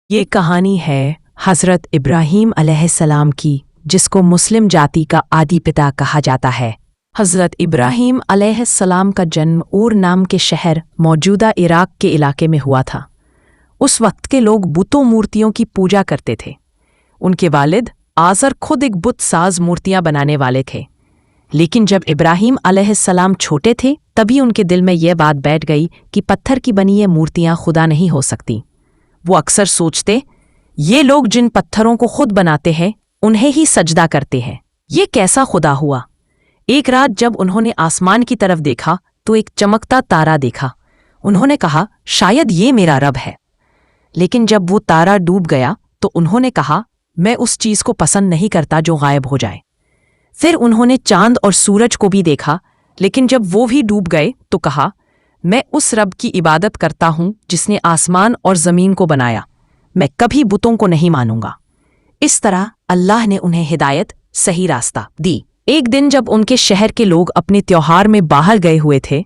یہ کہانی ہے حضرت ابراہیم علیہ السلام کی، جس کو مسلم جاتی کا آدی پتا کہا جاتا ہے۔ حضرت ابراہیم علیہ السلام کا جنم اور نام کے شہر موجودہ عراق کے علاقے میں ہوا تھا۔ اس وقت کے لوگ بتوں مورتیوں کی پوجا کرتے تھے۔ ان کے والد آزر خود ایک بت ساز مورتیاں بنانے والے تھے، لیکن جب ابراہیم علیہ السلام چھوٹے تھے تبھی ان کے دل میں یہ بات بیٹھ گئی کہ پتھر کی بنی یہ مورتیاں خدا نہیں ہو سکتی۔ وہ اکثر سوچتے، یہ لوگ جن پتھروں کو خود بناتے ہیں انہیں ہی سجدہ کرتے ہیں، یہ کیسا خدا ہوا؟ ایک رات جب انہوں نے آسمان کی طرف دیکھا تو ایک چمکتا تارا دیکھا۔ انہوں نے کہا، شاید یہ میرا رب ہے۔ لیکن جب وہ تارا ڈوب گیا تو انہوں نے کہا، میں اس چیز کو پسند نہیں کرتا جو غائب ہو جائے۔ پھر انہوں نے چاند اور سورج کو بھی دیکھا، لیکن جب وہ بھی ڈوب گئے تو کہا، میں اس رب کی عبادت کرتا ہوں جس نے آسمان اور زمین کو بنایا، میں کبھی بتوں کو نہیں مانوں گا۔ اس طرح اللہ نے انہیں ہدایت، صحیح راستہ دی۔ ایک دن جب ان کے شہر کے لوگ اپنے تیوہار میں باہر گئے ہوئے تھے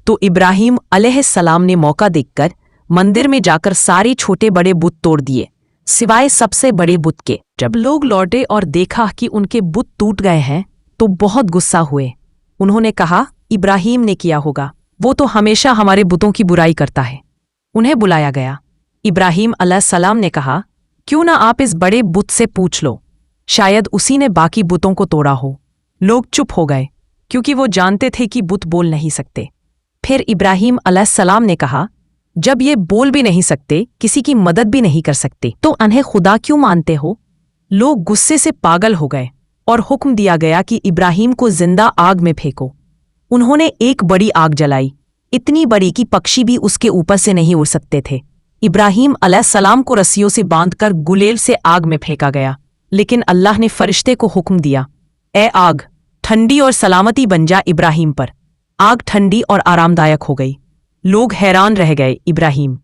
تو ابراہیم علیہ السلام نے موقع دیکھ کر مندر میں جا کر سارے چھوٹے بڑے بت توڑ دیے، سوائے سب سے بڑے بت کے۔ جب لوگ لوٹے اور دیکھا کہ ان کے بت ٹوٹ گئے ہیں تو بہت غصہ ہوئے۔ انہوں نے کہا، ابراہیم نے کیا ہوگا، وہ تو ہمیشہ ہمارے بتوں کی برائی کرتا ہے۔ انہیں بلایا گیا۔ ابراہیم علیہ السلام نے کہا، کیوں نہ آپ اس بڑے بت سے پوچھ لو، شاید اسی نے باقی بتوں کو توڑا ہو۔ لوگ چپ ہو گئے کیونکہ وہ جانتے تھے کہ بت بول نہیں سکتے۔ پھر ابراہیم علیہ السلام نے کہا، جب یہ بول بھی نہیں سکتے، کسی کی مدد بھی نہیں کر سکتے، تو انہیں خدا کیوں مانتے ہو؟ لوگ غصے سے پاگل ہو گئے اور حکم دیا گیا کہ ابراہیم کو زندہ آگ میں پھینکو۔ انہوں نے ایک بڑی آگ جلائی، اتنی بڑی کہ پکشی بھی اس کے اوپر سے نہیں اڑ سکتے تھے۔ ابراہیم علیہ السلام کو رسیوں سے باندھ کر گلیل سے آگ میں پھینکا گیا، لیکن اللہ نے فرشتے کو حکم دیا، اے آگ، ٹھنڈی اور سلامتی بن جا ابراہیم پر۔ آگ ٹھنڈی اور آرام دائک ہو گئی۔ لوگ حیران رہ گئے، ابراہیم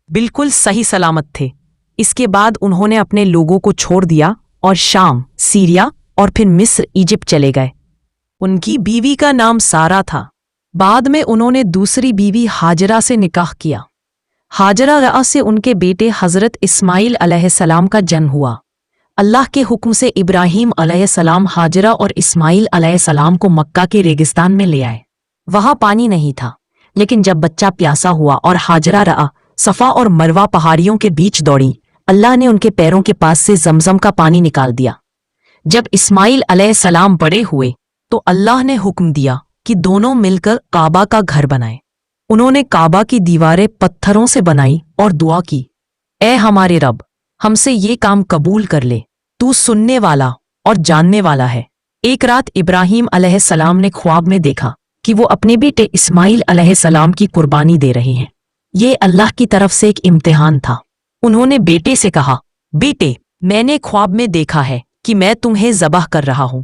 بالکل صحیح سلامت تھے۔ اس کے بعد انہوں نے اپنے لوگوں کو چھوڑ دیا اور شام، سیریا اور پھر مصر، ایجپٹ چلے گئے۔ ان کی بیوی کا نام سارا تھا۔ بعد میں انہوں نے دوسری بیوی ہاجرہ سے نکاح کیا۔ ہاجرہ سے ان کے بیٹے حضرت اسماعیل علیہ السلام کا جنم ہوا۔ اللہ کے حکم سے ابراہیم علیہ السلام ہاجرہ اور اسماعیل علیہ السلام کو مکہ کے ریگستان میں لے آئے۔ وہاں پانی نہیں تھا، لیکن جب بچہ پیاسا ہوا اور ہاجرہ رہا، صفا اور مروہ پہاڑیوں کے بیچ دوڑی، اللہ نے ان کے پیروں کے پاس سے زمزم کا پانی نکال دیا۔ جب اسماعیل علیہ السلام بڑے ہوئے تو اللہ نے حکم دیا کہ دونوں مل کر کعبہ کا گھر بنائیں۔ انہوں نے کعبہ کی دیواریں پتھروں سے بنائی اور دعا کی، اے ہمارے رب، ہم سے یہ کام قبول کر لے، تو سننے والا اور جاننے والا ہے۔ ایک رات ابراہیم علیہ السلام نے خواب میں دیکھا کہ وہ اپنے بیٹے اسماعیل علیہ السلام کی قربانی دے رہے ہیں۔ یہ اللہ کی طرف سے ایک امتحان تھا۔ انہوں نے بیٹے سے کہا، بیٹے، میں نے خواب میں دیکھا ہے کہ میں تمہیں ذبح کر رہا ہوں،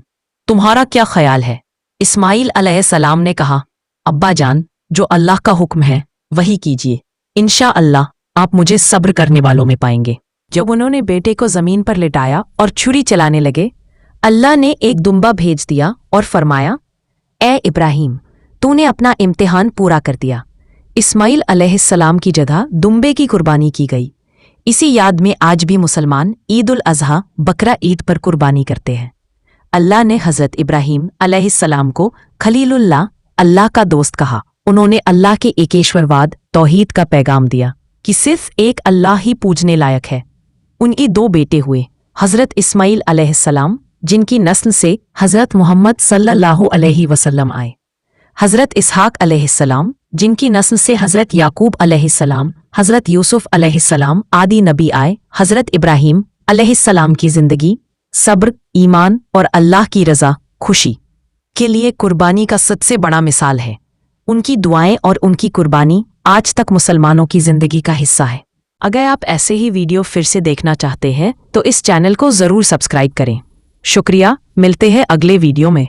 تمہارا کیا خیال ہے؟ اسماعیل علیہ السلام نے کہا، ابا جان، جو اللہ کا حکم ہے وہی کیجیے، انشاءاللہ آپ مجھے صبر کرنے والوں میں پائیں گے۔ جب انہوں نے بیٹے کو زمین پر لٹایا اور چھری چلانے لگے، اللہ نے ایک دمبا بھیج دیا اور فرمایا، اے ابراہیم، تو نے اپنا امتحان پورا کر دیا۔ اسماعیل علیہ السلام کی جگہ دمبے کی قربانی کی گئی۔ اسی یاد میں آج بھی مسلمان عید الاضحیٰ، بقرہ عید پر قربانی کرتے ہیں۔ اللہ نے حضرت ابراہیم علیہ السلام کو خلیل اللہ، اللہ کا دوست کہا۔ انہوں نے اللہ کے ایکیشورواد، توحید کا پیغام دیا کہ صرف ایک اللہ ہی پوجنے لائق ہے۔ ان کی دو بیٹے ہوئے، حضرت اسماعیل علیہ السلام، جن کی نسل سے حضرت محمد صلی اللہ علیہ وسلم آئے، حضرت اسحاق علیہ السلام، جن کی نسل سے حضرت یعقوب علیہ السلام، حضرت یوسف علیہ السلام آدی نبی آئے۔ حضرت ابراہیم علیہ السلام کی زندگی صبر، ایمان اور اللہ کی رضا، خوشی کے لیے قربانی کا سب سے بڑا مثال ہے۔ ان کی دعائیں اور ان کی قربانی آج تک مسلمانوں کی زندگی کا حصہ ہے۔ اگر آپ ایسے ہی ویڈیو پھر سے دیکھنا چاہتے ہیں تو اس چینل کو ضرور سبسکرائب کریں۔ شکریہ، ملتے ہیں اگلے ویڈیو میں۔